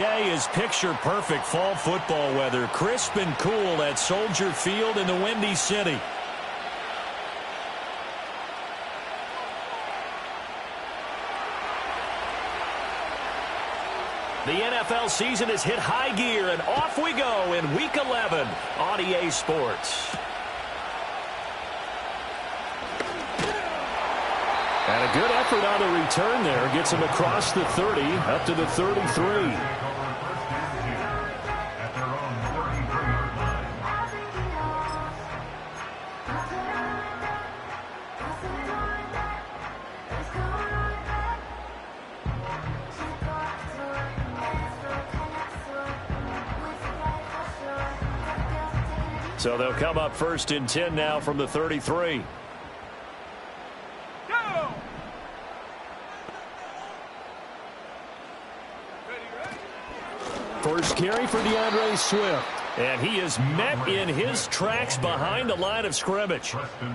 Today is picture-perfect fall football weather, crisp and cool at Soldier Field in the Windy City. The NFL season has hit high gear, and off we go in Week 11 on EA Sports. And a good effort on the return there. Gets him across the 30, up to the 33. So they'll come up 1st and 10 now from the 33. First carry for DeAndre Swift. And he is met in his tracks behind the line of scrimmage.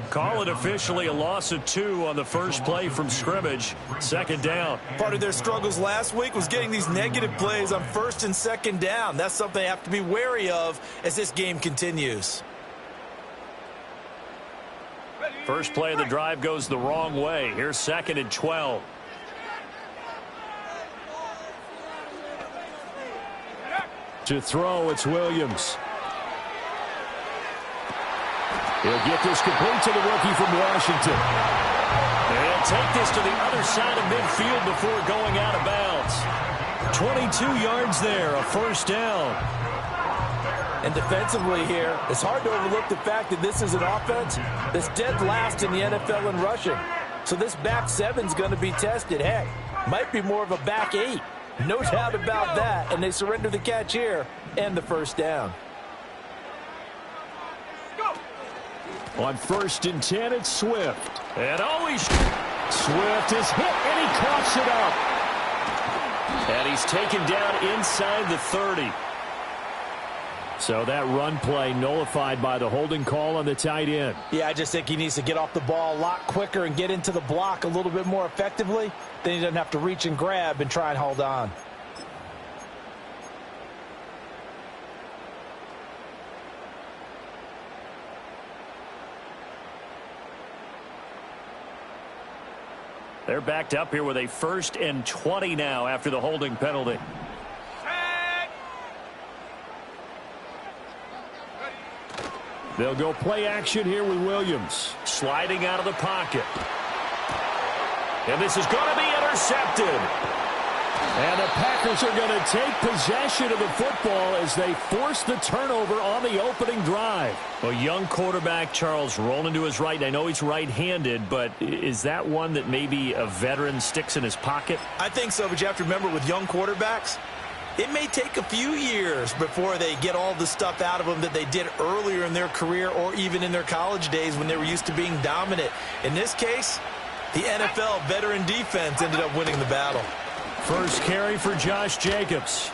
Call it officially a loss of 2 on the first play from scrimmage. 2nd down. Part of their struggles last week was getting these negative plays on 1st and 2nd down. That's something they have to be wary of as this game continues. First play of the drive goes the wrong way. Here's 2nd and 12. To throw, it's Williams. He'll get this complete to the rookie from Washington. And he'll take this to the other side of midfield before going out of bounds. 22 yards there, a 1st down. And defensively here, it's hard to overlook the fact that this is an offense that's dead last in the NFL in rushing. So this back 7's going to be tested. Heck, might be more of a back 8. No doubt about that, and they surrender the catch here and the 1st down. On 1st and 10, it's Swift. And always Swift is hit, and he coughs it up. And he's taken down inside the 30. So that run play nullified by the holding call on the tight end. Yeah, I just think he needs to get off the ball a lot quicker and get into the block a little bit more effectively. Then he doesn't have to reach and grab and try and hold on. They're backed up here with a 1st and 20 now after the holding penalty. They'll go play action here with Williams. Sliding out of the pocket. And this is going to be intercepted. And the Packers are going to take possession of the football as they force the turnover on the opening drive. A young quarterback, Charles, rolling to his right. I know he's right-handed, but is that one that maybe a veteran sticks in his pocket? I think so, but you have to remember with young quarterbacks, it may take a few years before they get all the stuff out of them that they did earlier in their career or even in their college days when they were used to being dominant. In this case, the NFL veteran defense ended up winning the battle. First carry for Josh Jacobs.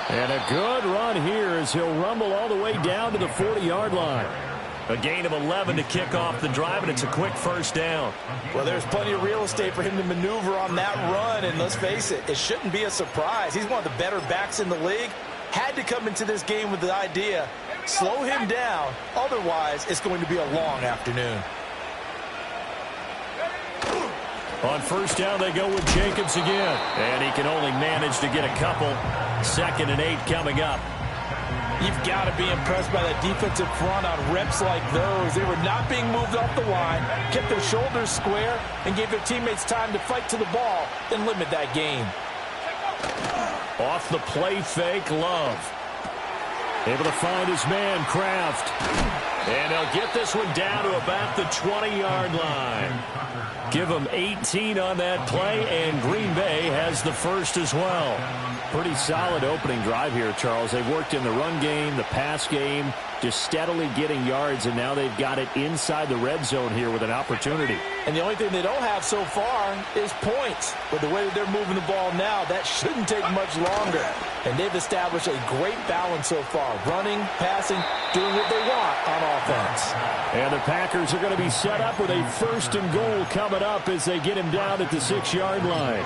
And a good run here as he'll rumble all the way down to the 40-yard line. A gain of 11 to kick off the drive, and it's a quick 1st down. Well, there's plenty of real estate for him to maneuver on that run, and let's face it, it shouldn't be a surprise. He's one of the better backs in the league. Had to come into this game with the idea, slow him down, otherwise it's going to be a long afternoon. On 1st down, they go with Jacobs again. And he can only manage to get a couple. 2nd and 8 coming up. You've got to be impressed by that defensive front on reps like those. They were not being moved off the line, kept their shoulders square, and gave their teammates time to fight to the ball and limit that gain. Off the play fake, Love. Able to find his man, Kraft. And he'll get this one down to about the 20-yard line. Give him 18 on that play, and Green Bay has the 1st as well. Pretty solid opening drive here, Charles. They've worked in the run game, the pass game, just steadily getting yards, and now they've got it inside the red zone here with an opportunity. And the only thing they don't have so far is points. But the way that they're moving the ball now, that shouldn't take much longer. And they've established a great balance so far. Running, passing, doing what they want on offense. And the Packers are going to be set up with a 1st and goal coming up as they get him down at the 6-yard line.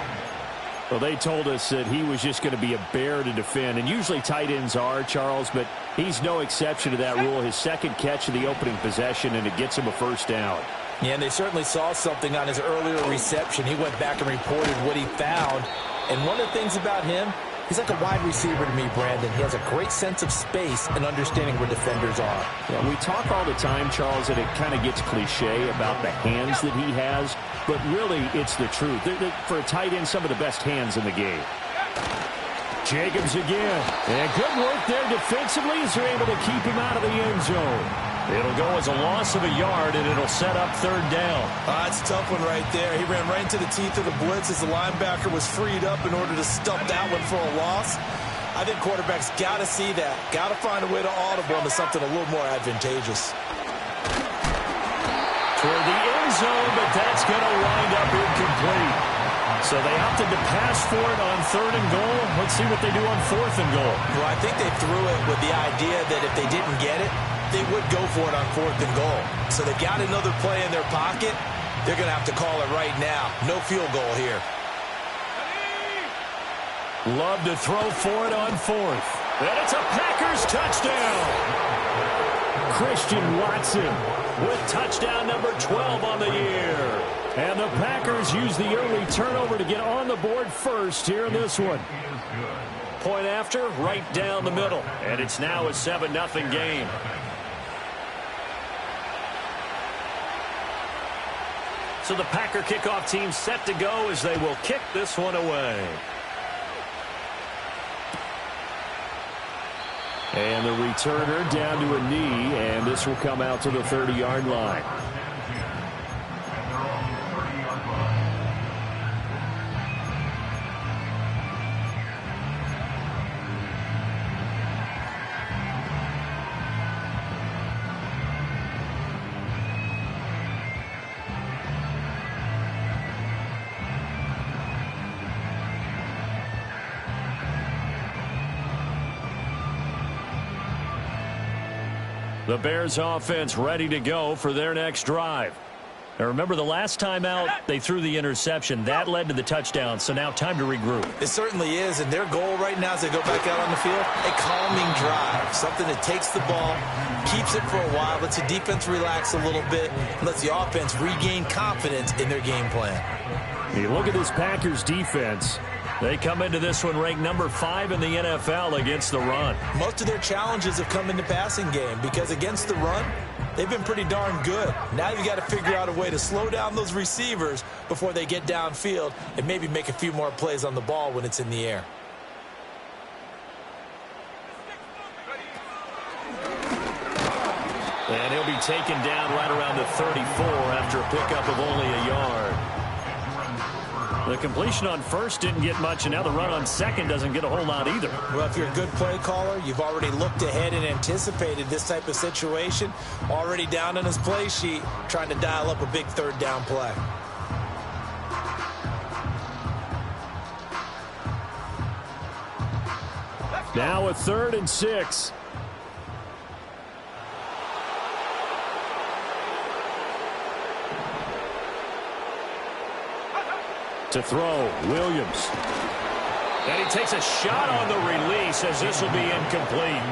Well, they told us that he was just going to be a bear to defend, and usually tight ends are, Charles, but he's no exception to that rule. His second catch of the opening possession, and it gets him a first down. Yeah, and they certainly saw something on his earlier reception. He went back and reported what he found. And one of the things about him, he's like a wide receiver to me, Brandon. He has a great sense of space and understanding where defenders are. Yeah, we talk all the time, Charles, that it kind of gets cliche about the hands that he has, but really it's the truth. For a tight end, some of the best hands in the game. Jacobs again. And good work there defensively as they're able to keep him out of the end zone. It'll go as a loss of a yard, and it'll set up third down. That's a tough one right there. He ran right into the teeth of the blitz as the linebacker was freed up in order to stop that one for a loss. I think quarterbacks got to see that. Got to find a way to audible into something a little more advantageous. Toward the end zone, but that's going to wind up incomplete. So they opted to pass for it on third and goal. Let's see what they do on fourth and goal. Well, I think they threw it with the idea that if they didn't get it, they would go for it on fourth and goal. So they've got another play in their pocket. They're going to have to call it right now. No field goal here. Love to throw for it on fourth. And it's a Packers touchdown. Christian Watson with touchdown number 12 on the year. And the Packers use the early turnover to get on the board first here in this one. Point after, right down the middle. And it's now a 7-0 game. So the Packer kickoff team set to go as they will kick this one away. And the returner down to a knee, and this will come out to the 30-yard line. The Bears offense ready to go for their next drive. Now remember, the last time out, they threw the interception. That led to the touchdown, so now time to regroup. It certainly is, and their goal right now as they go back out on the field, a calming drive. Something that takes the ball, keeps it for a while, lets the defense relax a little bit, and lets the offense regain confidence in their game plan. You look at this Packers defense. They come into this one ranked number 5 in the NFL against the run. Most of their challenges have come in the passing game because against the run, they've been pretty darn good. Now you've got to figure out a way to slow down those receivers before they get downfield and maybe make a few more plays on the ball when it's in the air. And he'll be taken down right around the 34 after a pickup of only a yard. The completion on first didn't get much, and now the run on second doesn't get a whole lot either. Well, if you're a good play caller, you've already looked ahead and anticipated this type of situation. Already down on his play sheet, trying to dial up a big third down play. Now a 3rd and 6. To throw, Williams. And he takes a shot on the release as this will be incomplete.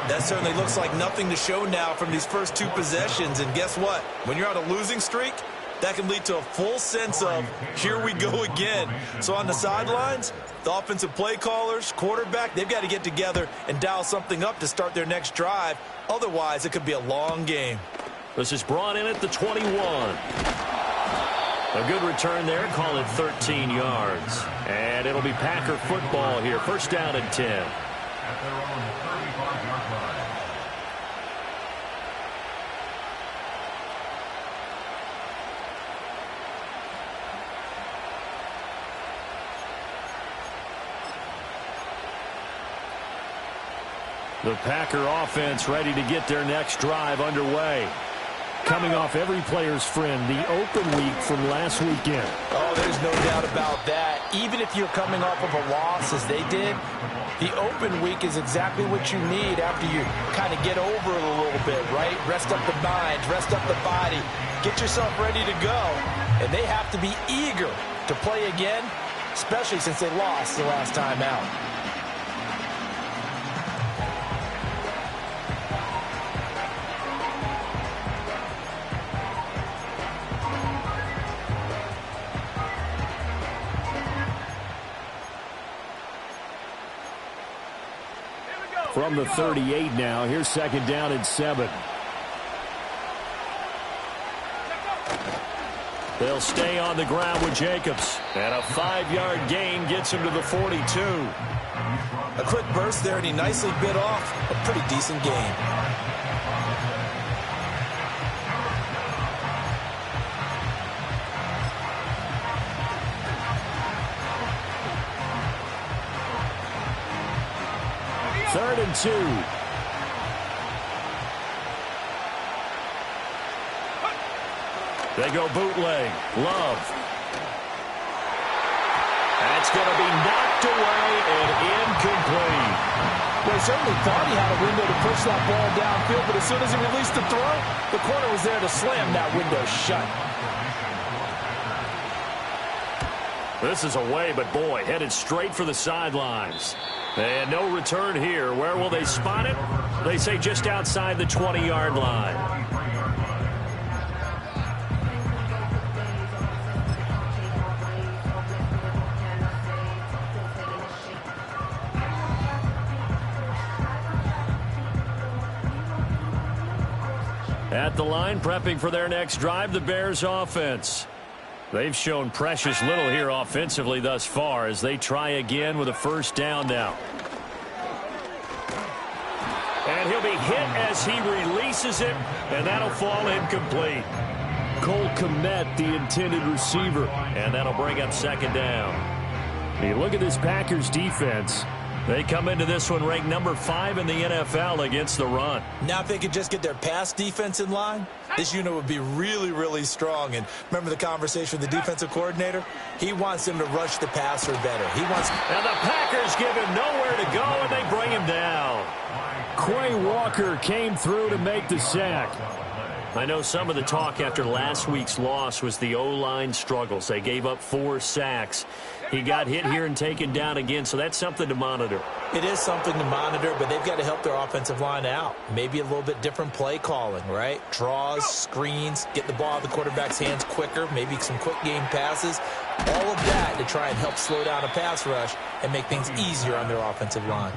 That certainly looks like nothing to show now from these first 2 possessions. And guess what? When you're on a losing streak, that can lead to a full sense of, here we go again. So on the sidelines, the offensive play callers, quarterback, they've got to get together and dial something up to start their next drive. Otherwise, it could be a long game. This is brought in at the 21. A good return there, call it 13 yards. And it'll be Packer football here. First down and 10. The Packer offense ready to get their next drive underway. Coming off every player's friend, the open week from last weekend. Oh, there's no doubt about that. Even if you're coming off of a loss as they did, the open week is exactly what you need after you kind of get over it a little bit, right? Rest up the mind, rest up the body, get yourself ready to go. And they have to be eager to play again especially since they lost the last time out. From the 38 now, here's second down and 7. They'll stay on the ground with Jacobs. And a 5-yard gain gets him to the 42. A quick burst there, and he nicely bit off a pretty decent gain. Third and 2. They go bootleg. Love. That's going to be knocked away and incomplete. Well, he certainly thought he had a window to push that ball downfield, but as soon as he released the throw, the corner was there to slam that window shut. This is away, but boy, headed straight for the sidelines. And no return here. Where will they spot it? They say just outside the 20-yard line. At the line, prepping for their next drive, the Bears offense. They've shown precious little here offensively thus far as they try again with a first down now. And he'll be hit as he releases it, and that'll fall incomplete. Cole Kmet, the intended receiver, and that'll bring up second down. You look at this Packers defense. They come into this one ranked number 5 in the NFL against the run. Now if they could just get their pass defense in line, this unit would be really, really strong. And remember the conversation with the defensive coordinator? He wants them to rush the passer better. He wants. And the Packers give him nowhere to go, and they bring him down. Quay Walker came through to make the sack. I know some of the talk after last week's loss was the O-line struggles. They gave up 4 sacks. He got hit here and taken down again, so that's something to monitor. It is something to monitor, but they've got to help their offensive line out. Maybe a little bit different play calling, right? Draws, screens, get the ball out of the quarterback's hands quicker, maybe some quick game passes. All of that to try and help slow down a pass rush and make things easier on their offensive line.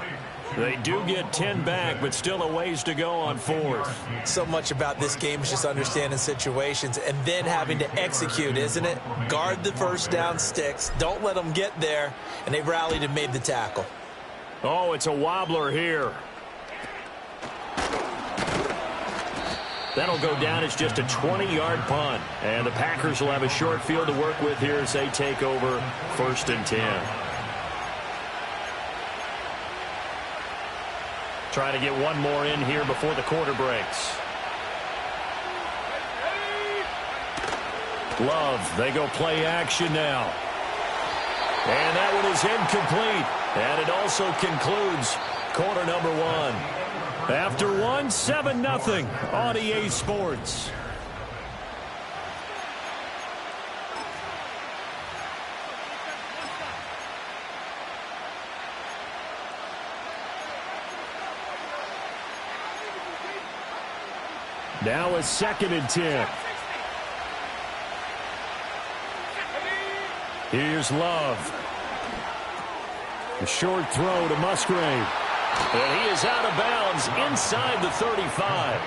They do get 10 back, but still a ways to go on 4th. So much about this game is just understanding situations and then having to execute, isn't it? Guard the first down sticks. Don't let them get there. And they rallied and made the tackle. Oh, it's a wobbler here. That'll go down as just a 20-yard punt. And the Packers will have a short field to work with here as they take over 1st and 10. Trying to get one more in here before the quarter breaks. Love, they go play action now. And that one is incomplete. And it also concludes quarter number 1. After 7-0 on EA Sports. Now a 2nd and 10. Here's Love. A short throw to Musgrave. And he is out of bounds inside the 35.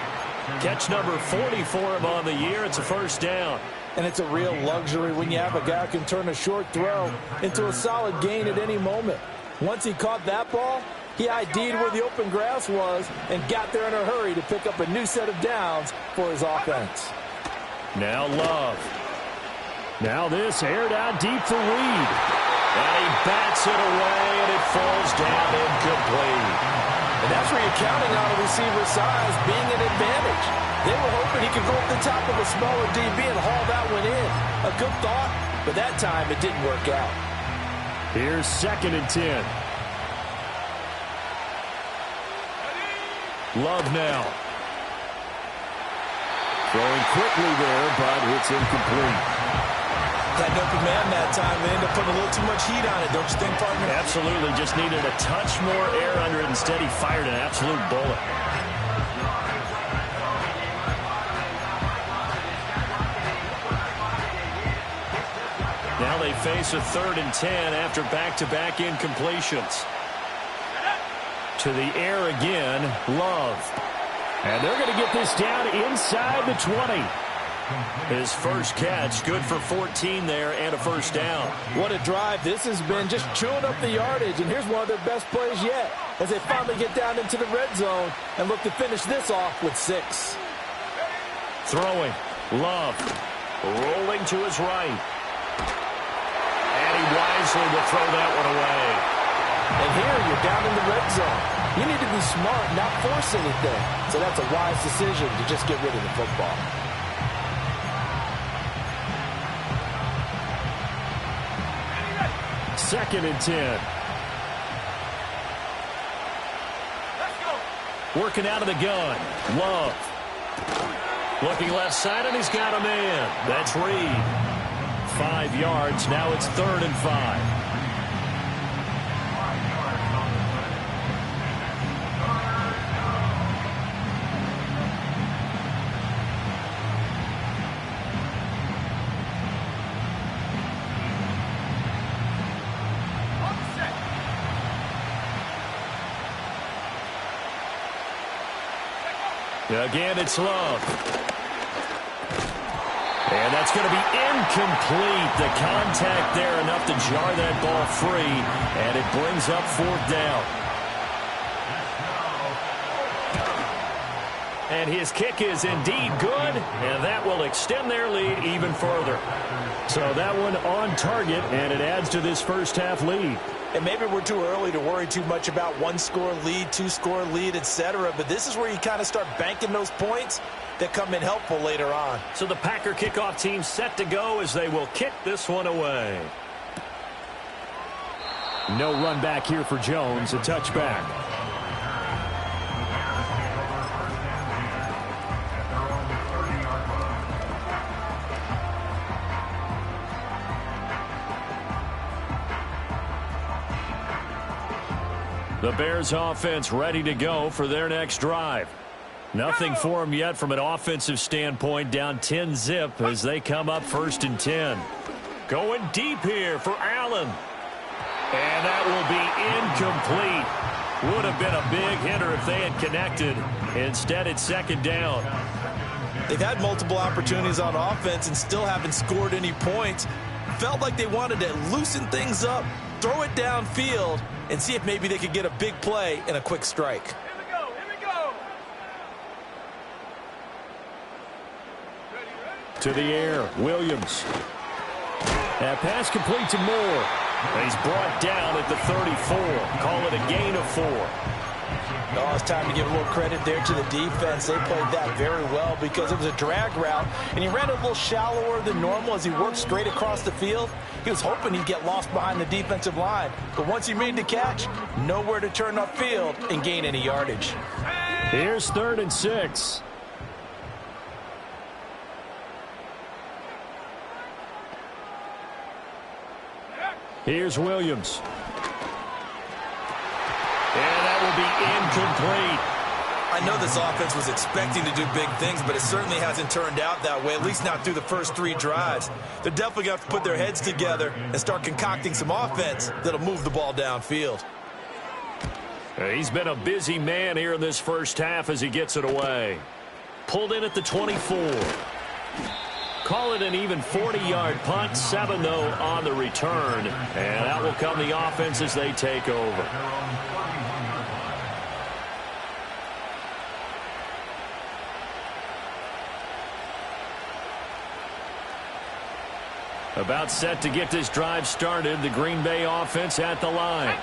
Catch number 40 for him on the year. It's a first down. And it's a real luxury when you have a guy who can turn a short throw into a solid gain at any moment. Once he caught that ball, he ID'd where the open grass was and got there in a hurry to pick up a new set of downs for his offense. Now Love. Now this aired out deep for Reed. And he bats it away, and it falls down incomplete. And that's where you're counting on a receiver's size being an advantage. They were hoping he could go up the top of a smaller DB and haul that one in. A good thought, but that time it didn't work out. Here's 2nd and 10. Love now. Throwing quickly there, but it's incomplete. Had an open man that time. They ended up putting a little too much heat on it, don't you think, partner? Absolutely. Just needed a touch more air under it. Instead, he fired an absolute bullet. Now they face a 3rd and 10 after back-to-back incompletions. To the air again, Love. And they're going to get this down inside the 20. His first catch, good for 14 there and a first down. What a drive this has been, just chewing up the yardage. And here's one of their best plays yet as they finally get down into the red zone and look to finish this off with 6. Throwing, Love, rolling to his right. And he wisely will throw that one away. And here you're down in the red zone. You need to be smart, not force anything. So that's a wise decision to just get rid of the football. Second and 10. Working out of the gun. Love. Looking left side, and he's got a man. That's Reed. 5 yards. Now it's 3rd and 5. Again, it's Love. And that's going to be incomplete. The contact there enough to jar that ball free, and it brings up 4th down. And his kick is indeed good, and that will extend their lead even further. So that one on target, and it adds to this first half lead. And maybe we're too early to worry too much about 1-score lead, 2-score lead, etc. But this is where you kind of start banking those points that come in helpful later on. So the Packer kickoff team set to go as they will kick this one away. No run back here for Jones, a touchback. The Bears offense ready to go for their next drive. Nothing for them yet from an offensive standpoint, down 10-zip as they come up 1st and 10. Going deep here for Allen. And that will be incomplete. Would have been a big hitter if they had connected. Instead, it's 2nd down. They've had multiple opportunities on offense and still haven't scored any points. Felt like they wanted to loosen things up, throw it downfield, and see if maybe they could get a big play and a quick strike. Here we go. To the air, Williams. That pass complete to Moore. He's brought down at the 34. Call it a gain of 4. Oh, it's time to give a little credit there to the defense. They played that very well because it was a drag route, and he ran a little shallower than normal as he worked straight across the field. He was hoping he'd get lost behind the defensive line, but once he made the catch, nowhere to turn upfield and gain any yardage. Here's 3rd and 6. Here's Williams. And that will be incomplete. I know this offense was expecting to do big things, but it certainly hasn't turned out that way, at least not through the first 3 drives. They're definitely going to have to put their heads together and start concocting some offense that'll move the ball downfield. He's been a busy man here in this first half as he gets it away. Pulled in at the 24. Call it an even 40-yard punt. 7, though, on the return. And that will come the offense as they take over. About set to get this drive started. The Green Bay offense at the line.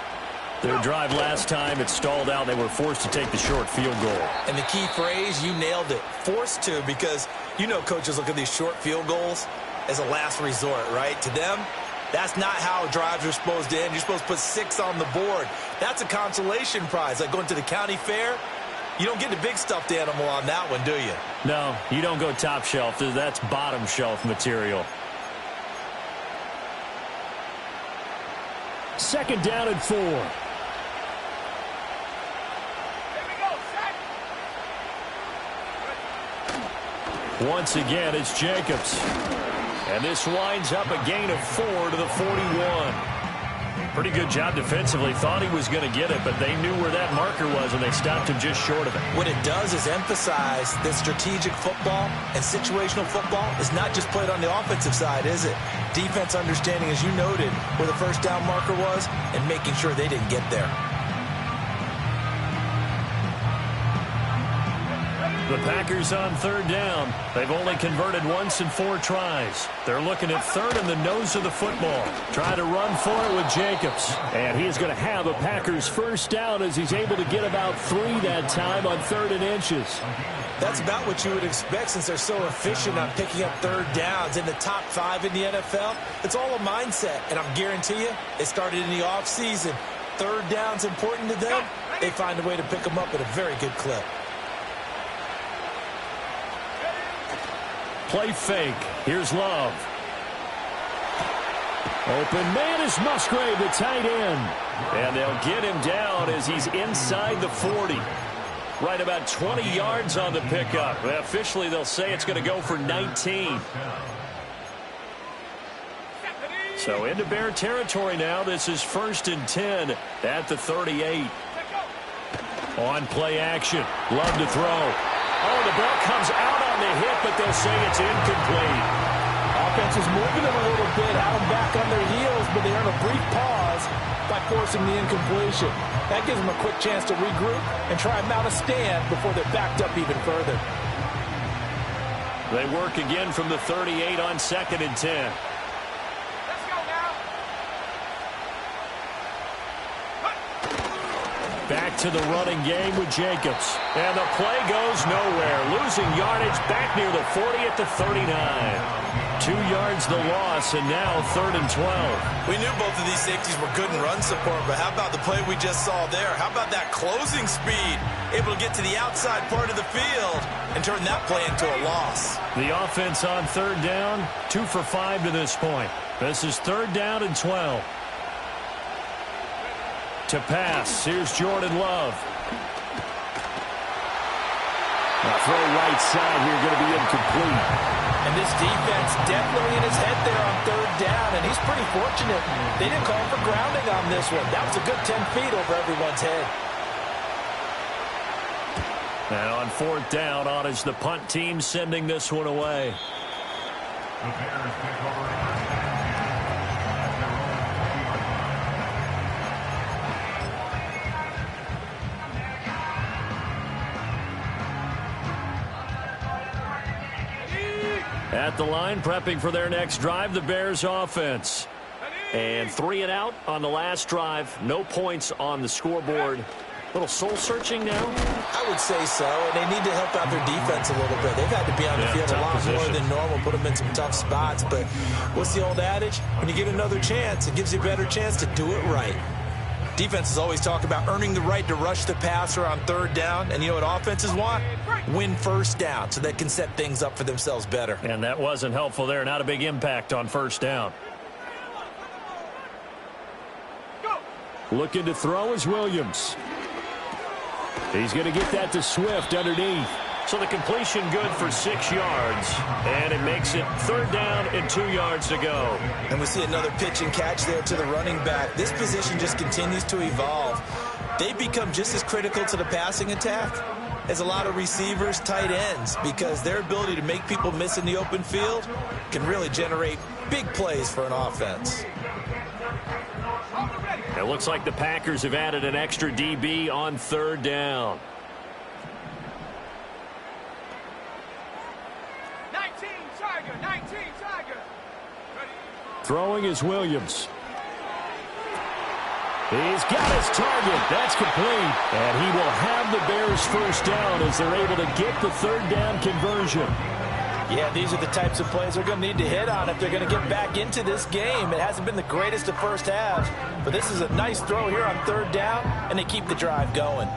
Their drive last time, it stalled out. They were forced to take the short field goal. And the key phrase, you nailed it, forced to, because you know coaches look at these short field goals as a last resort, right? To them, that's not how drives are supposed to end. You're supposed to put 6 on the board. That's a consolation prize, like going to the county fair. You don't get the big stuffed animal on that one, do you? No, you don't go top shelf. That's bottom shelf material. Second down and 4. Once again, it's Jacobs. And this winds up a gain of 4 to the 41. Pretty good job defensively. Thought he was going to get it, but they knew where that marker was, and they stopped him just short of it. What it does is emphasize that strategic football and situational football is not just played on the offensive side, is it? Defense understanding, as you noted, where the first down marker was and making sure they didn't get there. The Packers on third down. They've only converted once in 4 tries. They're looking at third in the nose of the football. Trying to run for it with Jacobs. And he's going to have a Packers first down as he's able to get about 3 that time on 3rd and inches. That's about what you would expect since they're so efficient on picking up third downs in the top 5 in the NFL. It's all a mindset, and I'll guarantee you it started in the offseason. Third down's important to them. They find a way to pick them up at a very good clip. Play fake. Here's Love. Open man is Musgrave, the tight end. And they'll get him down as he's inside the 40. Right about 20 yards on the pickup. Officially, they'll say it's going to go for 19. So into Bear territory now. This is 1st and 10 at the 38. On play action. Love to throw. Oh, the ball comes out on the hit, but they'll say it's incomplete. Offense is moving them a little bit, out them back on their heels, but they earn a brief pause by forcing the incompletion. That gives them a quick chance to regroup and try and mount a stand before they're backed up even further. They work again from the 38 on 2nd and 10. Back to the running game with Jacobs. And the play goes nowhere. Losing yardage back near the 40 at the 39. 2 yards the loss, and now 3rd and 12. We knew both of these safeties were good in run support, but how about the play we just saw there? How about that closing speed? Able to get to the outside part of the field and turn that play into a loss. The offense on 3rd down, 2 for 5 to this point. This is 3rd down and 12. To pass, here's Jordan Love. The throw right side here going to be incomplete. And this defense definitely in his head there on 3rd down, and he's pretty fortunate. They didn't call for grounding on this one. That was a good 10 feet over everyone's head. And on 4th down, on is the punt team sending this one away. At the line, prepping for their next drive, the Bears offense. And 3 and out on the last drive. No points on the scoreboard. A little soul-searching now? I would say so, and they need to help out their defense a little bit. They've had to be on the field a lot more than normal, put them in some tough spots. But what's the old adage? When you get another chance, it gives you a better chance to do it right. Defenses always talk about earning the right to rush the passer on 3rd down, and you know what offenses want? Win 1st down so they can set things up for themselves better. And that wasn't helpful there. Not a big impact on 1st down. Looking to throw is Williams. He's going to get that to Swift underneath. So the completion good for 6 yards. And it makes it 3rd down and 2 yards to go. And we see another pitch and catch there to the running back. This position just continues to evolve. They become just as critical to the passing attack as a lot of receivers, tight ends, because their ability to make people miss in the open field can really generate big plays for an offense. It looks like the Packers have added an extra DB on 3rd down. 19 Tiger. Throwing is Williams. He's got his target. That's complete. And he will have the Bears first down as they're able to get the 3rd down conversion. Yeah, these are the types of plays they're going to need to hit on if they're going to get back into this game. It hasn't been the greatest of first halves, but this is a nice throw here on 3rd down, and they keep the drive going.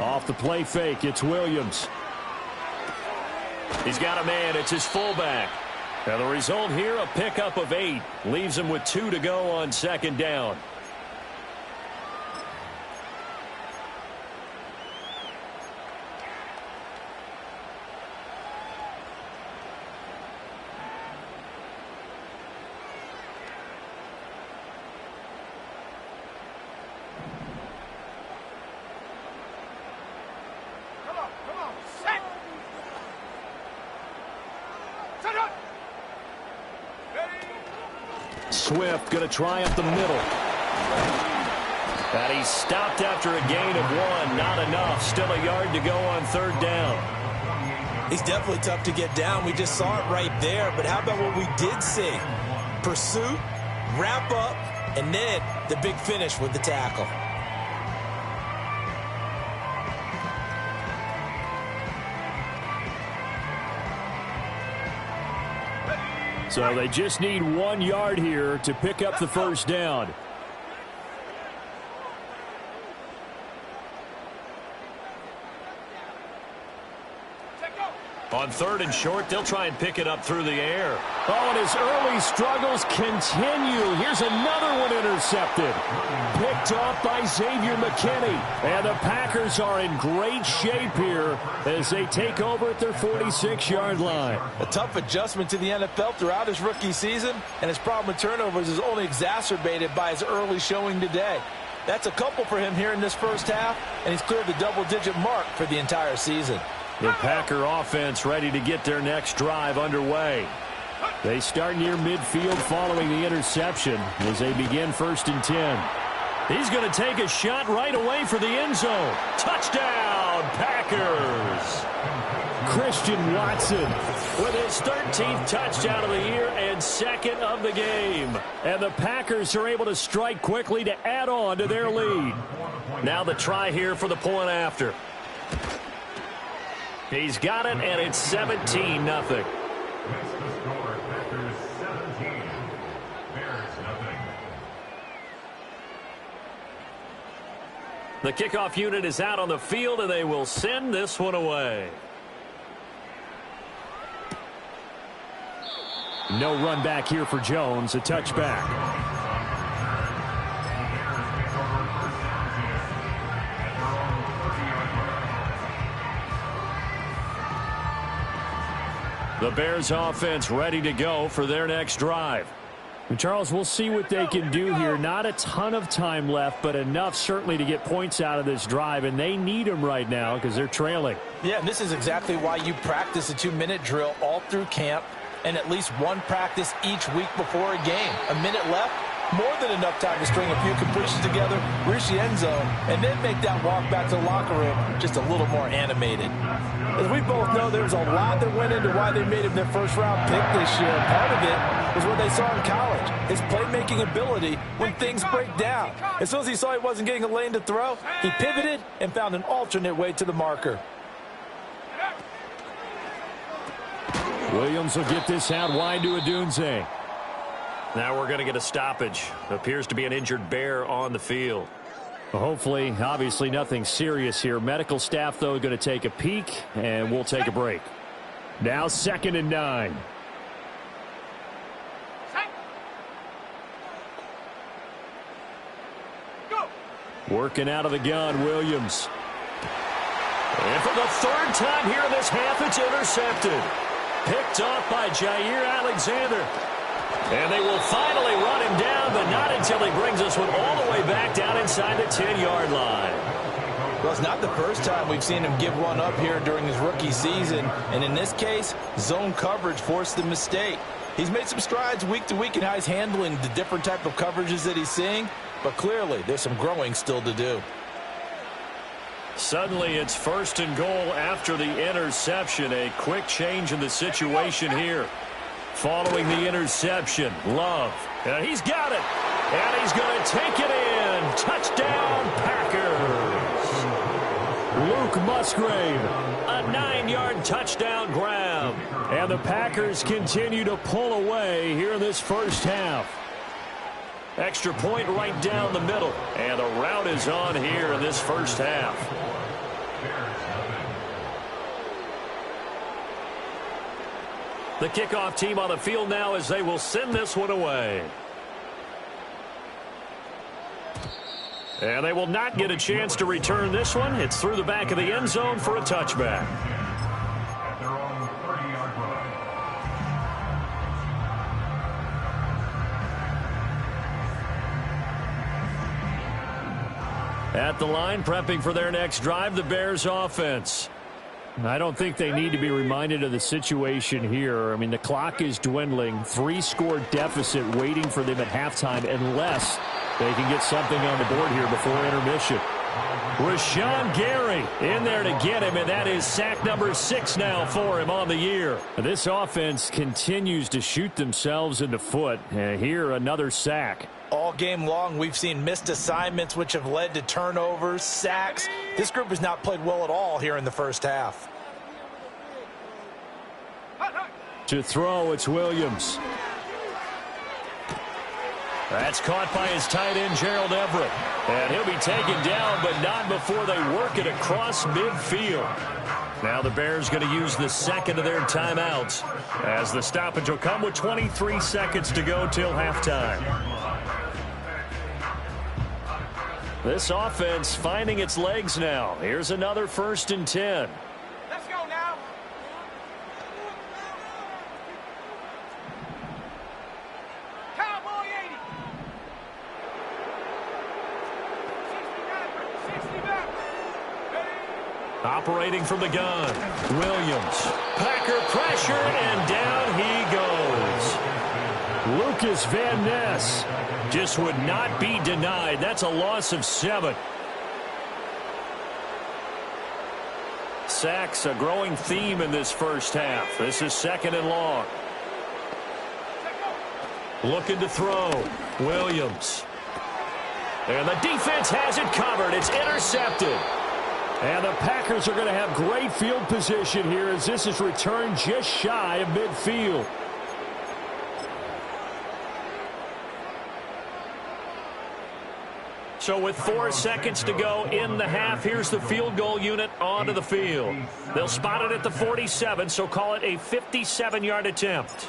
Off the play fake, it's Williams. He's got a man. It's his fullback. Now the result here, a pickup of 8. Leaves him with 2 to go on second down. Swift going to try up the middle. And he's stopped after a gain of 1. Not enough. Still a yard to go on third down. He's definitely tough to get down. We just saw it right there. But how about what we did see? Pursuit, wrap up, and then the big finish with the tackle. So they just need 1 yard here to pick up the first down. On third and short, they'll try and pick it up through the air. Oh, and his early struggles continue. Here's another one intercepted. Picked off by Xavier McKinney. And the Packers are in great shape here as they take over at their 46-yard line. A tough adjustment to the NFL throughout his rookie season, and his problem with turnovers is only exacerbated by his early showing today. That's a couple for him here in this first half, and he's cleared the double-digit mark for the entire season. The Packer offense ready to get their next drive underway. They start near midfield following the interception as they begin 1st and 10. He's going to take a shot right away for the end zone. Touchdown, Packers! Christian Watson with his 13th touchdown of the year and 2nd of the game. And the Packers are able to strike quickly to add on to their lead. Now the try here for the point after. He's got it, and it's 17-0. The kickoff unit is out on the field, and they will send this one away. No run back here for Jones, a touchback. The Bears offense ready to go for their next drive. And Charles, we'll see what they can do here. Not a ton of time left, but enough certainly to get points out of this drive, and they need them right now because they're trailing. Yeah, and this is exactly why you practice a 2-minute drill all through camp and at least one practice each week before a game. A minute left, more than enough time to string a few completions together, reach the end zone, and then make that walk back to the locker room just a little more animated. As we both know, there's a lot that went into why they made him their first-round pick this year. Part of it was what they saw in college, his playmaking ability when things break down. As soon as he saw he wasn't getting a lane to throw, he pivoted and found an alternate way to the marker. Williams will get this out wide to Odunze. Now we're going to get a stoppage. Appears to be an injured Bear on the field. Well, hopefully, obviously nothing serious here. Medical staff, though, going to take a peek, and we'll take a break. Now 2nd and 9. Go. Working out of the gun, Williams. And for the 3rd time here in this half, it's intercepted. Picked off by Jair Alexander. And they will finally run him down, but not until he brings us one all the way back down inside the 10-yard line. Well, it's not the first time we've seen him give one up here during his rookie season. And in this case, zone coverage forced the mistake. He's made some strides week to week in how he's handling the different type of coverages that he's seeing. But clearly, there's some growing still to do. Suddenly, it's 1st and goal after the interception. A quick change in the situation here. Following the interception, Love. And he's got it. And he's going to take it in. Touchdown, Packers. Luke Musgrave, a 9-yard touchdown grab. And the Packers continue to pull away here in this first half. Extra point right down the middle. And the route is on here in this first half. The kickoff team on the field now as they will send this one away. And they will not get a chance to return this one. It's through the back of the end zone for a touchback. At the line, prepping for their next drive, the Bears offense. I don't think they need to be reminded of the situation here. I mean, the clock is dwindling. 3-score deficit waiting for them at halftime unless they can get something on the board here before intermission. Rashawn Gary in there to get him, and that is sack number 6 now for him on the year. This offense continues to shoot themselves in the foot. Here, another sack. All game long, we've seen missed assignments, which have led to turnovers, sacks. This group has not played well at all here in the first half. To throw, it's Williams. That's caught by his tight end, Gerald Everett. And he'll be taken down, but not before they work it across midfield. Now the Bears going to use the second of their timeouts as the stoppage will come with 23 seconds to go till halftime. This offense finding its legs now. Here's another 1st and 10. Let's go now. Cowboy 80. 60 back. Operating from the gun, Williams. Packer pressure, and down he goes. Lucas Van Ness just would not be denied. That's a loss of 7. Sacks, a growing theme in this first half. This is 2nd and long. Looking to throw, Williams. And the defense has it covered. It's intercepted. And the Packers are going to have great field position here as this is returned just shy of midfield. So with 4 seconds to go in the half, here's the field goal unit onto the field. They'll spot it at the 47, so call it a 57-yard attempt.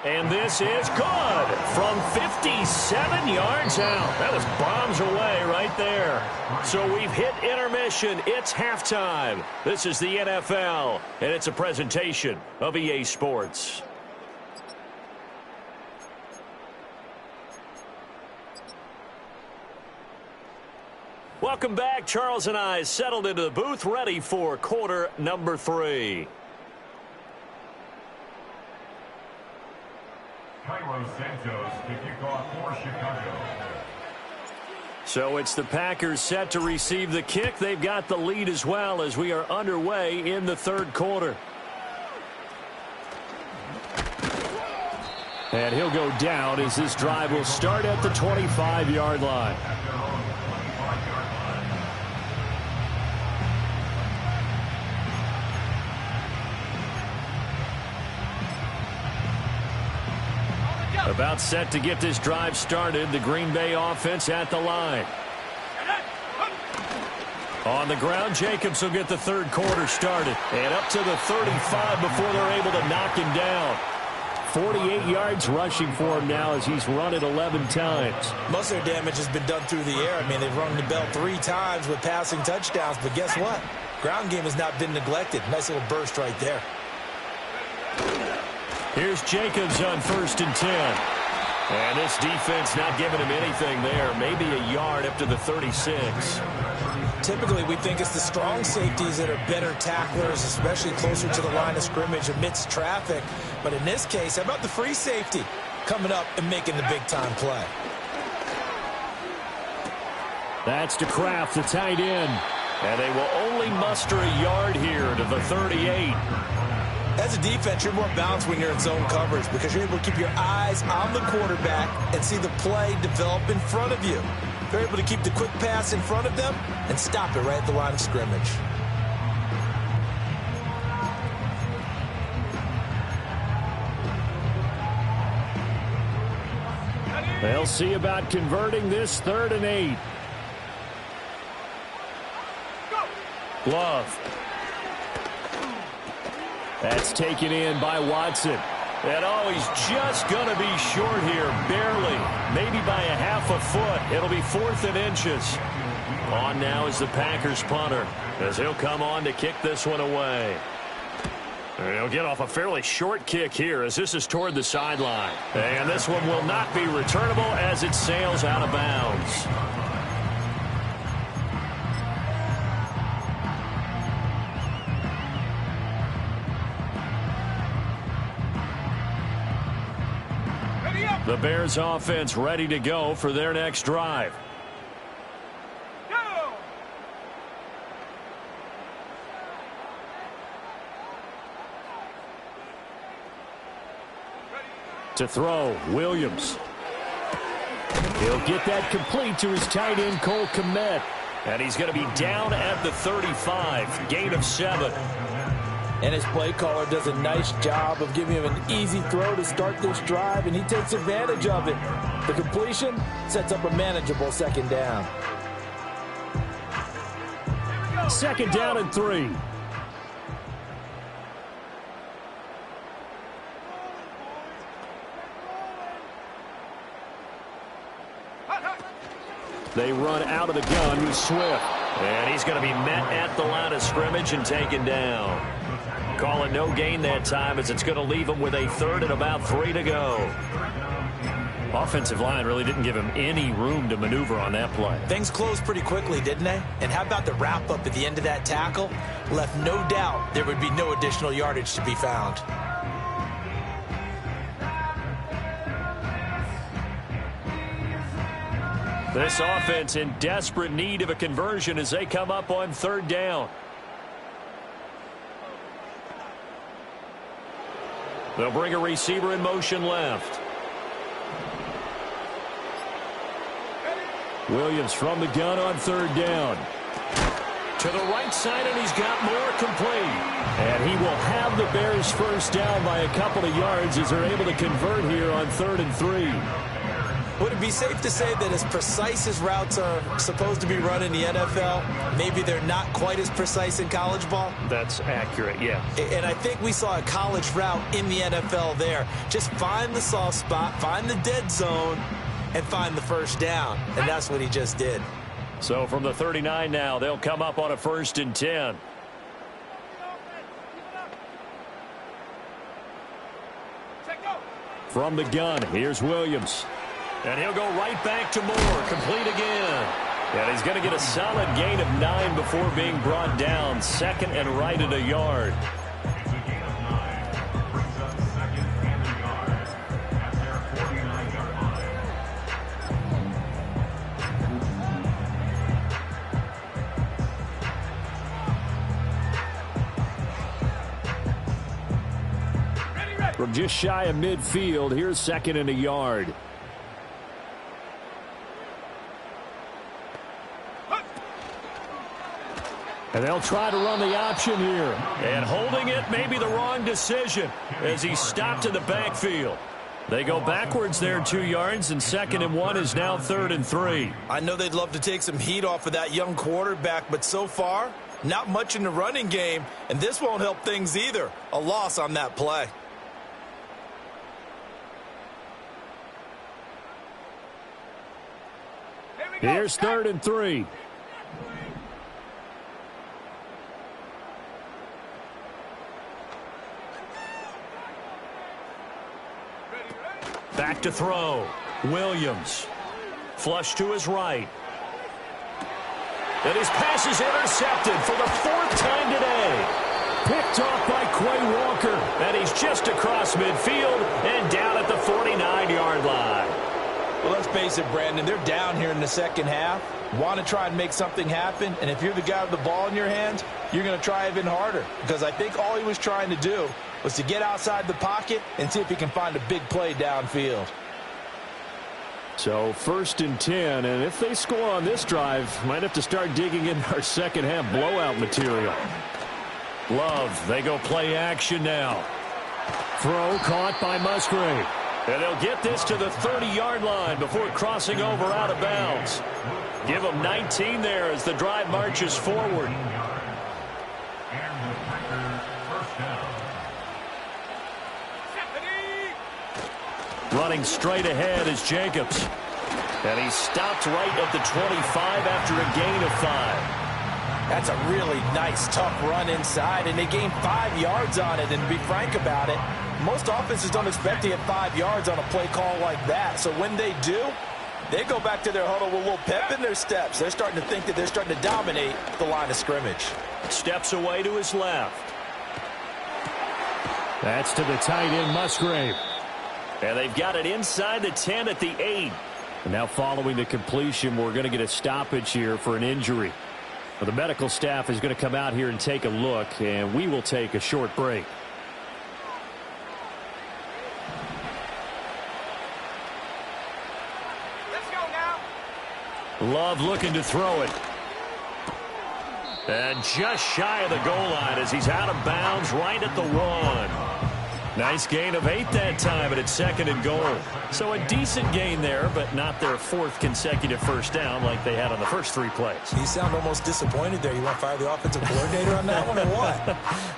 And this is good from 57 yards out. That was bombs away right there. So we've hit intermission. It's halftime. This is the NFL, and it's a presentation of EA Sports. Welcome back. Charles and I settled into the booth, ready for quarter number 3. Cairo Santos to kick off for Chicago. So it's the Packers set to receive the kick. They've got the lead as well as we are underway in the 3rd quarter. And he'll go down as this drive will start at the 25-yard line. About set to get this drive started. The Green Bay offense at the line. On the ground, Jacobs will get the 3rd quarter started. And up to the 35 before they're able to knock him down. 48 yards rushing for him now as he's run it 11 times. Most of their damage has been done through the air. I mean, they've rung the bell 3 times with passing touchdowns. But guess what? Ground game has not been neglected. Nice little burst right there. Here's Jacobs on 1st and 10. And this defense not giving him anything there. Maybe a yard up to the 36. Typically, we think it's the strong safeties that are better tacklers, especially closer to the line of scrimmage amidst traffic. But in this case, how about the free safety coming up and making the big-time play? That's to Kraft, the tight end. And they will only muster a yard here to the 38. As a defense, you're more balanced when you're in zone coverage because you're able to keep your eyes on the quarterback and see the play develop in front of you. They're able to keep the quick pass in front of them and stop it right at the line of scrimmage. They'll see about converting this 3rd and 8. That's taken in by Watson. And he's just going to be short here, barely, maybe by a half a foot. It'll be 4th and inches. On now is the Packers punter, as he'll come on to kick this one away. And he'll get off a fairly short kick here, as this is toward the sideline. And this one will not be returnable as it sails out of bounds. The Bears offense ready to go for their next drive. Go! To throw, Williams. He'll get that complete to his tight end, Cole Kmet. And he's going to be down at the 35, gain of 7. And his play caller does a nice job of giving him an easy throw to start this drive, and he takes advantage of it. The completion sets up a manageable 2nd down. 2nd down and 3. They run out of the gun with Swift. And he's going to be met at the line of scrimmage and taken down. Call it no gain that time, as it's going to leave him with a 3rd and about 3 to go. Offensive line really didn't give him any room to maneuver on that play. Things closed pretty quickly, didn't they? And how about the wrap-up at the end of that tackle? Left no doubt there would be no additional yardage to be found. This offense in desperate need of a conversion as they come up on 3rd down. They'll bring a receiver in motion left. Williams from the gun on 3rd down. To the right side, and he's got more complete. And he will have the Bears first down by a couple of yards as they're able to convert here on 3rd and 3. Would it be safe to say that as precise as routes are supposed to be run in the NFL, maybe they're not quite as precise in college ball? That's accurate, yeah. And I think we saw a college route in the NFL there. Just find the soft spot, find the dead zone, and find the first down. And that's what he just did. So from the 39 now, they'll come up on a 1st and 10. From the gun, here's Williams. And he'll go right back to Moore, complete again. And he's going to get a solid gain of 9 before being brought down. 2nd and right at a yard. It's a gain of 9. Brings up 2nd and a yard at their 49-yard line. From just shy of midfield, here's 2nd and a yard. And they'll try to run the option here. And holding it may be the wrong decision as he's stopped in the backfield. They go backwards there 2 yards, and 2nd and 1 is now 3rd and 3. I know they'd love to take some heat off of that young quarterback, but so far, not much in the running game, and this won't help things either. A loss on that play. Here's 3rd and 3. Back to throw. Williams. Flush to his right. And his pass is intercepted for the 4th time today. Picked off by Quay Walker. And he's just across midfield and down at the 49-yard line. Well, let's face it, Brandon, they're down here in the 2nd half. Want to try and make something happen, and if you're the guy with the ball in your hands, you're going to try even harder, because I think all he was trying to do was to get outside the pocket and see if he can find a big play downfield. So 1st and 10, and if they score on this drive, might have to start digging in our 2nd half blowout material. Love, they go play action now. Throw caught by Musgrave. And they'll get this to the 30-yard line before crossing over out of bounds. Give them 19 there as the drive marches forward. Running straight ahead is Jacobs. And he stopped right at the 25 after a gain of 5. That's a really nice, tough run inside, and they gained 5 yards on it. And to be frank about it, most offenses don't expect to get 5 yards on a play call like that. So when they do, they go back to their huddle with a little pep in their steps. They're starting to think that they're starting to dominate the line of scrimmage. Steps away to his left. That's to the tight end, Musgrave. And they've got it inside the 10 at the 8. And now following the completion, we're going to get a stoppage here for an injury. Well, the medical staff is going to come out here and take a look, and we will take a short break. Let's go now. Love looking to throw it. And just shy of the goal line as he's out of bounds right at the 1. Nice gain of 8 that time, and it's 2nd and goal. So a decent gain there, but not their 4th consecutive first down like they had on the first 3 plays. You sound almost disappointed there. You want to fire the offensive coordinator on that one or what?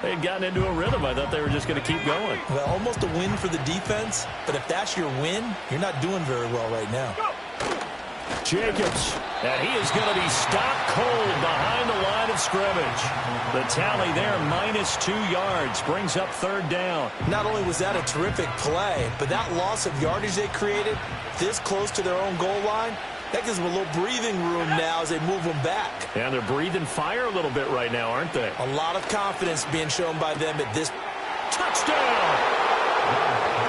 They had gotten into a rhythm. I thought they were just going to keep going. Well, almost a win for the defense, but if that's your win, you're not doing very well right now. Jacobs, and he is going to be stopped cold behind the line of scrimmage. The tally there, -2 yards, brings up 3rd down. Not only was that a terrific play, but that loss of yardage they created this close to their own goal line, that gives them a little breathing room now as they move them back. And they're breathing fire a little bit right now, aren't they? A lot of confidence being shown by them at this. Touchdown!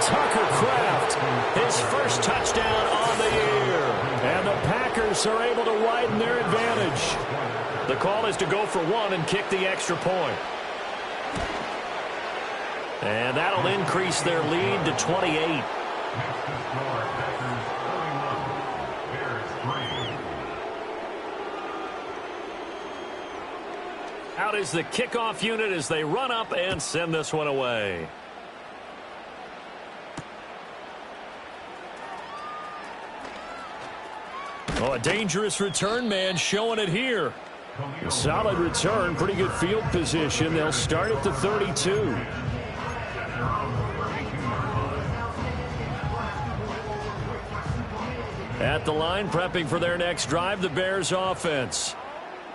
Tucker Kraft, his first touchdown on the year. And the Packers are able to widen their advantage. The call is to go for 1 and kick the extra point. And that'll increase their lead to 28. Out is the kickoff unit as they run up and send this one away. Oh, a dangerous return man showing it here. A solid return, pretty good field position. They'll start at the 32. At the line, prepping for their next drive, the Bears offense.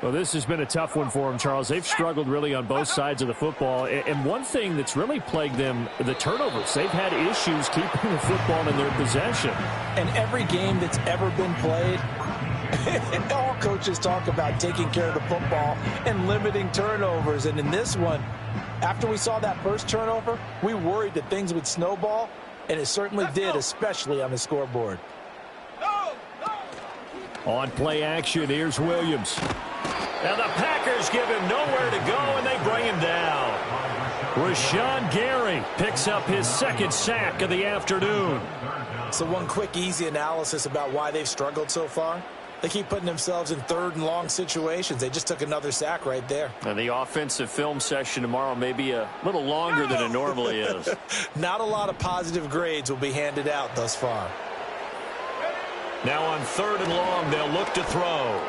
Well, this has been a tough one for them, Charles. They've struggled really on both sides of the football. And one thing that's really plagued them, the turnovers. They've had issues keeping the football in their possession. And every game that's ever been played, all coaches talk about taking care of the football and limiting turnovers. And in this one, after we saw that first turnover, we worried that things would snowball, and it certainly did, especially on the scoreboard. On play action, here's Williams. And the Packers give him nowhere to go, and they bring him down. Rashawn Gary picks up his 2nd sack of the afternoon. So one quick, easy analysis about why they've struggled so far. They keep putting themselves in 3rd and long situations. They just took another sack right there. And the offensive film session tomorrow may be a little longer than it normally is. Not a lot of positive grades will be handed out thus far. Now on 3rd and long, they'll look to throw.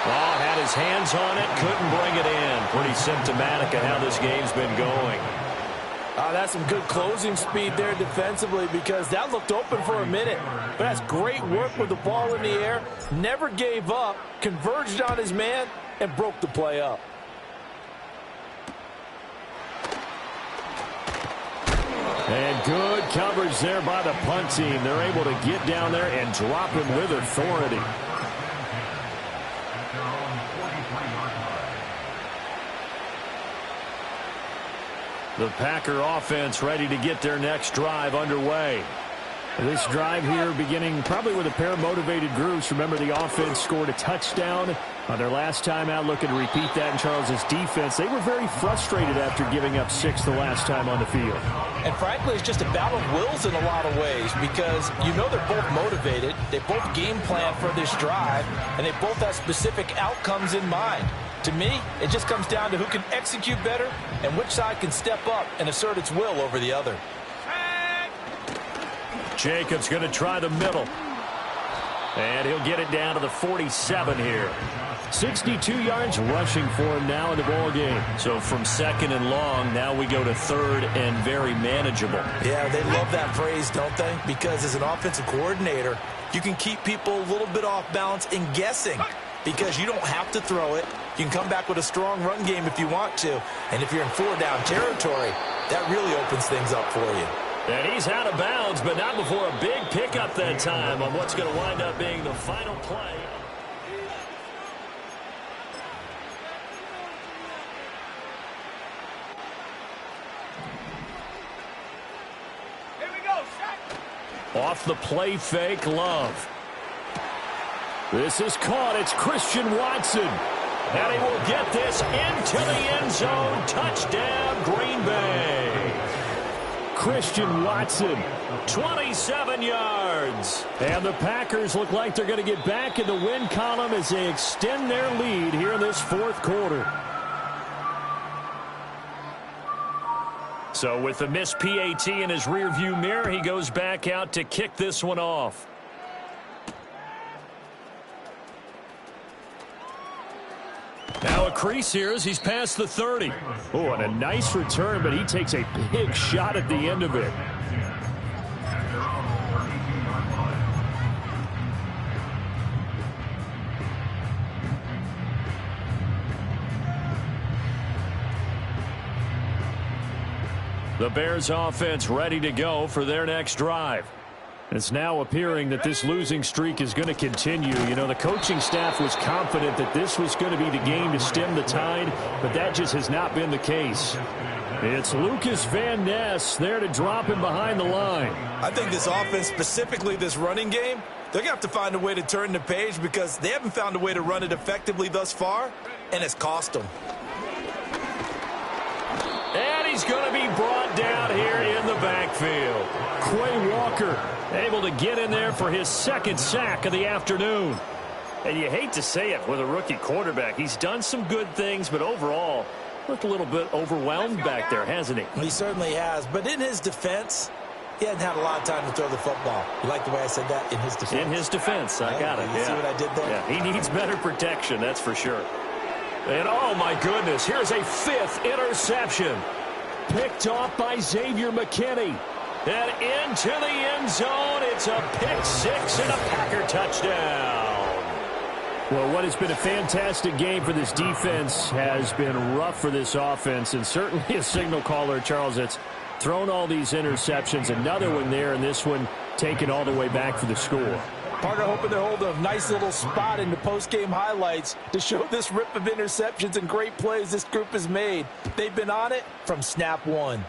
Oh, had his hands on it, couldn't bring it in. Pretty symptomatic of how this game's been going. That's some good closing speed there defensively, because that looked open for a minute. But that's great work with the ball in the air. Never gave up, converged on his man, and broke the play up. And good coverage there by the punt team. They're able to get down there and drop him with authority. The Packer offense ready to get their next drive underway. This drive here beginning probably with a pair of motivated groups. Remember, the offense scored a touchdown on their last time out, looking to repeat that in Charles's defense. They were very frustrated after giving up 6 the last time on the field. And frankly, it's just a battle of wills in a lot of ways, because you know they're both motivated. They both game plan for this drive, and they both have specific outcomes in mind. To me, it just comes down to who can execute better and which side can step up and assert its will over the other. Jacobs going to try the middle. And he'll get it down to the 47 here. 62 yards rushing for him now in the ball game. So from second and long, now we go to third and very manageable. Yeah, they love that phrase, don't they? Because as an offensive coordinator, you can keep people a little bit off balance and guessing because you don't have to throw it. You can come back with a strong run game if you want to. And if you're in 4-down territory, that really opens things up for you. And he's out of bounds, but not before a big pickup that time on what's going to wind up being the final play. Here we go, shot. Off the play fake, Love. This is caught. It's Christian Watson. And he will get this into the end zone. Touchdown, Green Bay. Christian Watson, 27 yards. And the Packers look like they're going to get back in the win column as they extend their lead here in this fourth quarter. So with the missed PAT in his rearview mirror, he goes back out to kick this one off. Now a crease here as he's past the 30. Oh, and a nice return, but he takes a big shot at the end of it. The Bears offense ready to go for their next drive. It's now appearing that this losing streak is going to continue. You know, the coaching staff was confident that this was going to be the game to stem the tide, but that just has not been the case. It's Lucas Van Ness there to drop him behind the line. I think this offense, specifically this running game, they're going to have to find a way to turn the page because they haven't found a way to run it effectively thus far, and it's cost them. And he's going to be brought down here in the backfield. Quay Walker able to get in there for his second sack of the afternoon. And you hate to say it with a rookie quarterback. He's done some good things, but overall looked a little bit overwhelmed back there, hasn't he? He certainly has. But in his defense, he hadn't had a lot of time to throw the football. You like the way I said that? In his defense? In his defense. I got it. You see what I did there? Yeah, he needs better protection, that's for sure. And oh my goodness, here's a fifth interception. Picked off by Xavier McKinney. And into the end zone, it's a pick six and a Packer touchdown. Well, what has been a fantastic game for this defense has been rough for this offense, and certainly a signal caller, Charles, that's thrown all these interceptions. Another one there, and this one taken all the way back for the score. Partner hoping to hold a nice little spot in the post-game highlights to show this rip of interceptions and great plays this group has made. They've been on it from snap one.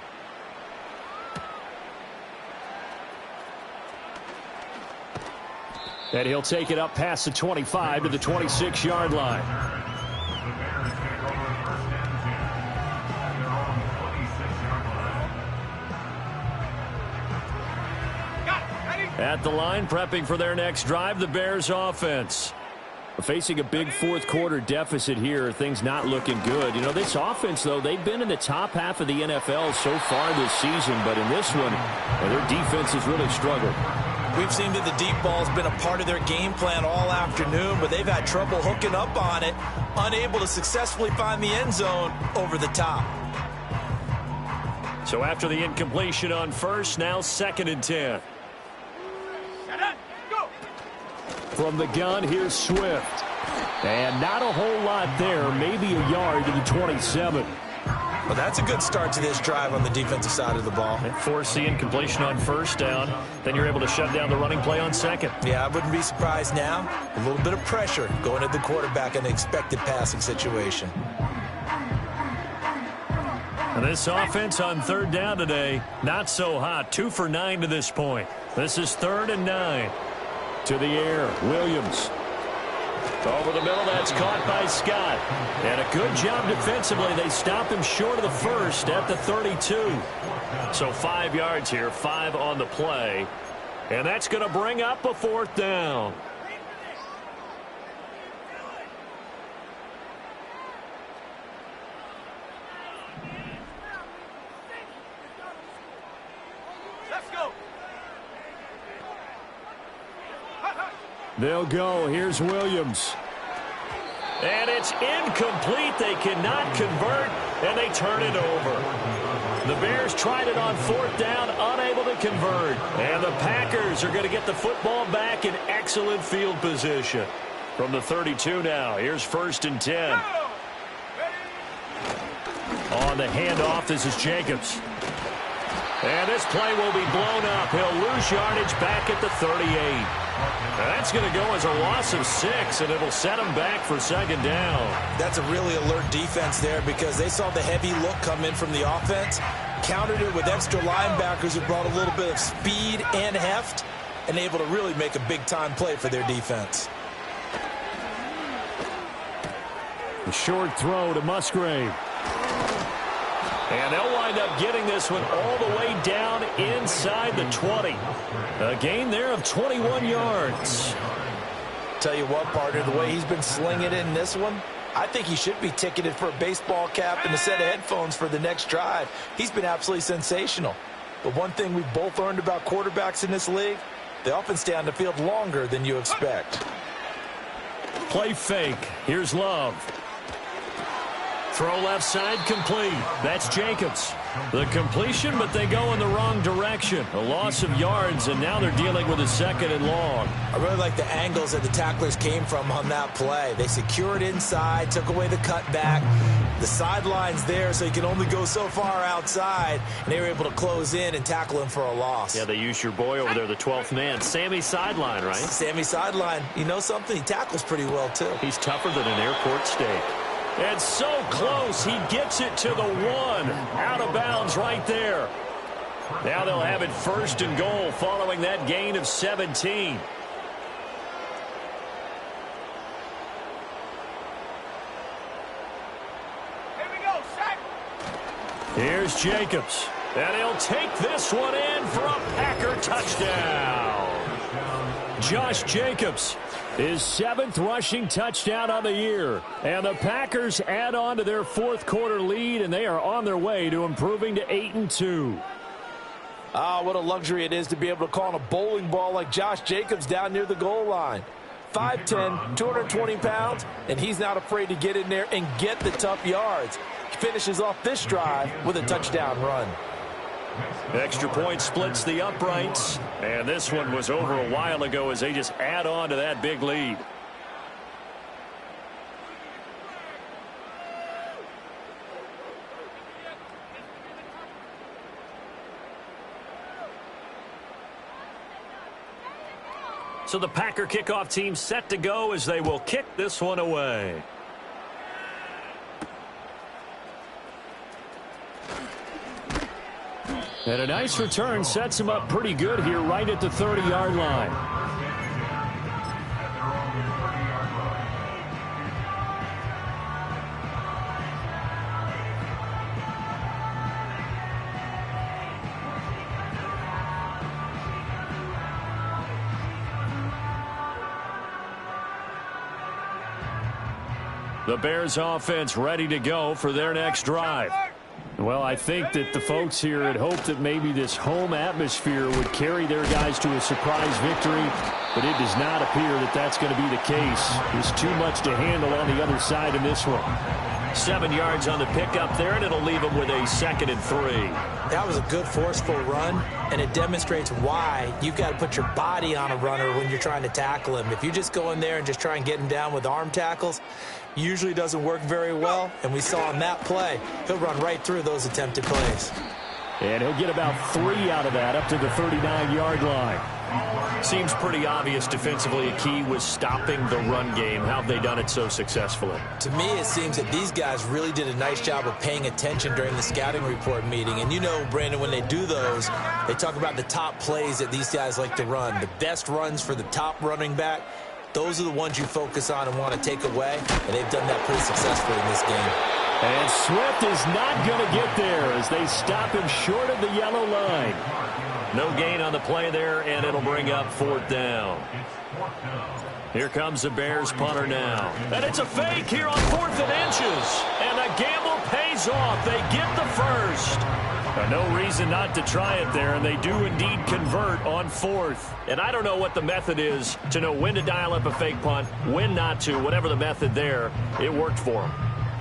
And he'll take it up past the 25 to the 26-yard line. At the line, prepping for their next drive, the Bears offense. Facing a big fourth quarter deficit here, things not looking good. You know, this offense, though, they've been in the top half of the NFL so far this season, but in this one, their defense has really struggled. We've seen that the deep ball's been a part of their game plan all afternoon, but they've had trouble hooking up on it, unable to successfully find the end zone over the top. So after the incompletion on first, now 2nd and 10. Go. From the gun, here's Swift. And not a whole lot there, maybe a yard to the 27. Well, that's a good start to this drive on the defensive side of the ball. Force the incompletion on first down. Then you're able to shut down the running play on second. Yeah, I wouldn't be surprised now. A little bit of pressure going at the quarterback in an expected passing situation. And this offense on third down today, not so hot. 2 for 9 to this point. This is 3rd and 9. To the air, Williams. Over the middle, that's caught by Scott. And a good job defensively. They stop him short of the first at the 32. So 5 yards here, 5 on the play. And that's going to bring up a 4th down. Let's go. They'll go. Here's Williams. And it's incomplete. They cannot convert, and they turn it over. The Bears tried it on 4th down, unable to convert. And the Packers are going to get the football back in excellent field position. From the 32 now, here's 1st and 10. On the handoff, this is Jacobs. And this play will be blown up. He'll lose yardage back at the 38. That's going to go as a loss of 6, and it'll set him back for 2nd down. That's a really alert defense there because they saw the heavy look come in from the offense, countered it with extra linebackers who brought a little bit of speed and heft, and able to really make a big-time play for their defense. A short throw to Musgrave. And they'll wind up getting this one all the way down inside the 20. A gain there of 21 yards. Tell you what, partner, the way he's been slinging it in this one, I think he should be ticketed for a baseball cap and a set of headphones for the next drive. He's been absolutely sensational. But one thing we've both learned about quarterbacks in this league, they often stay on the field longer than you expect. Play fake. Here's Love. Throw left side complete. That's Jacobs. The completion, but they go in the wrong direction. A loss of yards, and now they're dealing with a 2nd and long. I really like the angles that the tacklers came from on that play. They secured inside, took away the cutback. The sideline's there, so you can only go so far outside, and they were able to close in and tackle him for a loss. Yeah, they used your boy over there, the 12th man. Sammy Sideline, right? Sammy Sideline. You know something? He tackles pretty well, too. He's tougher than an airport steak. And so close, he gets it to the 1. Out of bounds right there. Now they'll have it 1st and goal following that gain of 17. Here we go, sack. Here's Jacobs. And he'll take this one in for a Packer touchdown. Josh Jacobs, his 7th rushing touchdown on the year. And the Packers add on to their 4th quarter lead, and they are on their way to improving to 8-2. Ah, what a luxury it is to be able to call on a bowling ball like Josh Jacobs down near the goal line. 5'10", 220 pounds, and he's not afraid to get in there and get the tough yards. He finishes off this drive with a touchdown run. Extra point splits the uprights, and this one was over a while ago as they just add on to that big lead. So the Packer kickoff team set to go as they will kick this one away. And a nice return sets him up pretty good here right at the 30-yard line. The Bears offense ready to go for their next drive. Well, I think that the folks here had hoped that maybe this home atmosphere would carry their guys to a surprise victory, but it does not appear that that's going to be the case. There's too much to handle on the other side in this one. 7 yards on the pickup there, and it'll leave them with a 2nd and 3. That was a good forceful run, and it demonstrates why you've got to put your body on a runner when you're trying to tackle him. If you just go in there and just try and get him down with arm tackles, usually doesn't work very well, and we saw on that play, he'll run right through those attempted plays. And he'll get about 3 out of that up to the 39-yard line. Seems pretty obvious defensively a key was stopping the run game. How have they done it so successfully? To me, it seems that these guys really did a nice job of paying attention during the scouting report meeting. And you know, Brandon, when they do those, they talk about the top plays that these guys like to run. The best runs for the top running back, those are the ones you focus on and want to take away. And they've done that pretty successfully in this game. And Swift is not going to get there as they stop him short of the yellow line. No gain on the play there, and it'll bring up 4th down. Here comes the Bears punter now. And it's a fake here on 4th and inches. And the gamble pays is off. They get the first. No reason not to try it there, and they do indeed convert on fourth. And I don't know what the method is to know when to dial up a fake punt, when not to. Whatever the method there, it worked for them.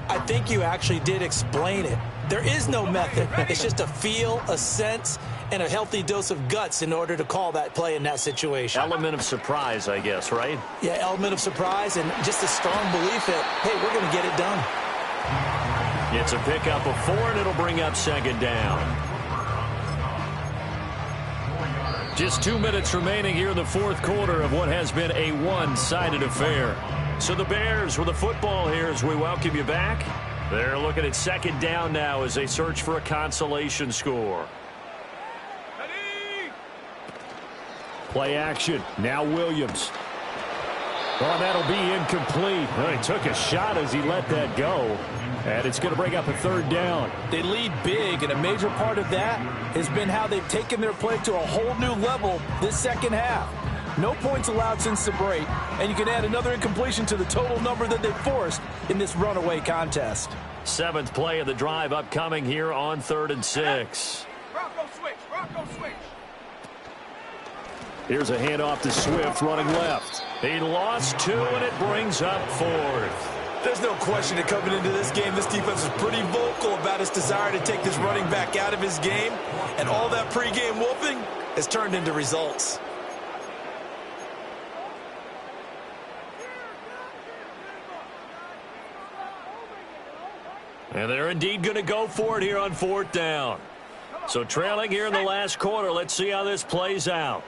I think you actually did explain it. There is no method. It's just a feel, a sense, and a healthy dose of guts in order to call that play in that situation. Element of surprise, I guess, right? Yeah, element of surprise and just a strong belief that, hey, we're going to get it done. It's a pickup of 4, and it'll bring up second down. Just 2 minutes remaining here in the fourth quarter of what has been a one-sided affair. So the Bears with the football here as we welcome you back. They're looking at second down now as they search for a consolation score. Ready? Play action. Now Williams. Oh, that'll be incomplete. Well, he took a shot as he let that go. And it's going to bring up a third down. They lead big, and a major part of that has been how they've taken their play to a whole new level this second half. No points allowed since the break, and you can add another incompletion to the total number that they forced in this runaway contest. 7th play of the drive upcoming here on 3rd and 6. Bronco switch. Bronco switch. Here's a handoff to Swift running left. He lost 2, and it brings up 4th. There's no question that coming into this game, this defense is pretty vocal about its desire to take this running back out of his game, and all that pregame wolfing has turned into results. And they're indeed going to go for it here on 4th down. So trailing here in the last quarter, let's see how this plays out.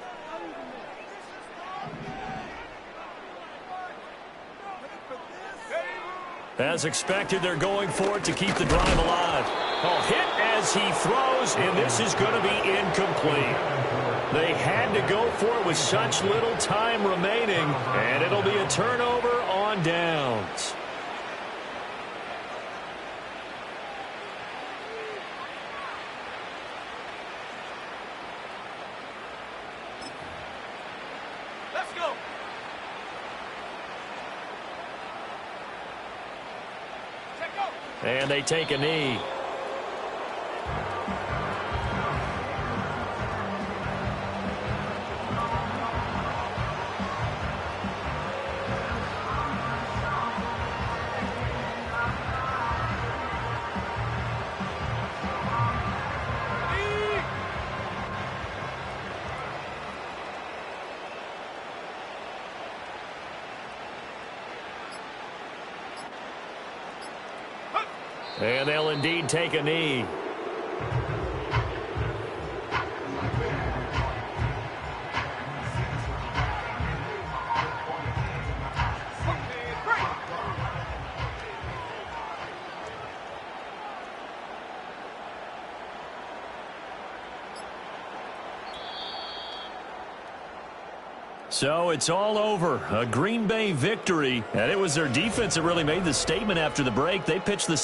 As expected, they're going for it to keep the drive alive. Oh, hit as he throws, and this is going to be incomplete. They had to go for it with such little time remaining, and it'll be a turnover on downs. Let's go. And they take a knee. And they'll indeed take a knee. So it's all over. A Green Bay victory. And it was their defense that really made the statement after the break. They pitched the